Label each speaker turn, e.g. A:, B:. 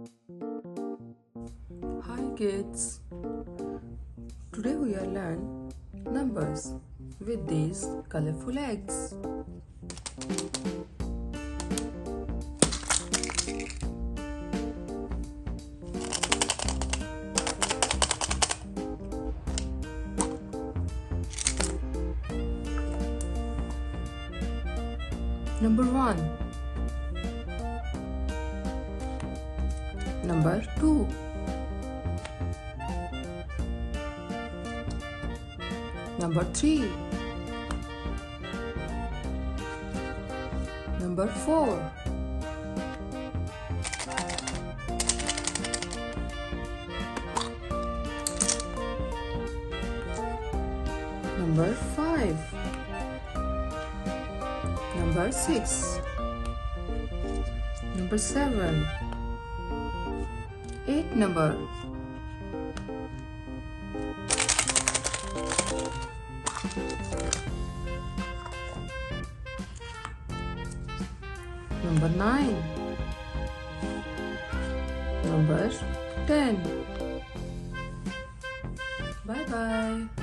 A: Hi kids, today we will learn numbers with these colorful eggs. Number 1, number 2, number 3, number 4, number 5, number 6, number 7, 8 number, number 9, number 10. Bye bye.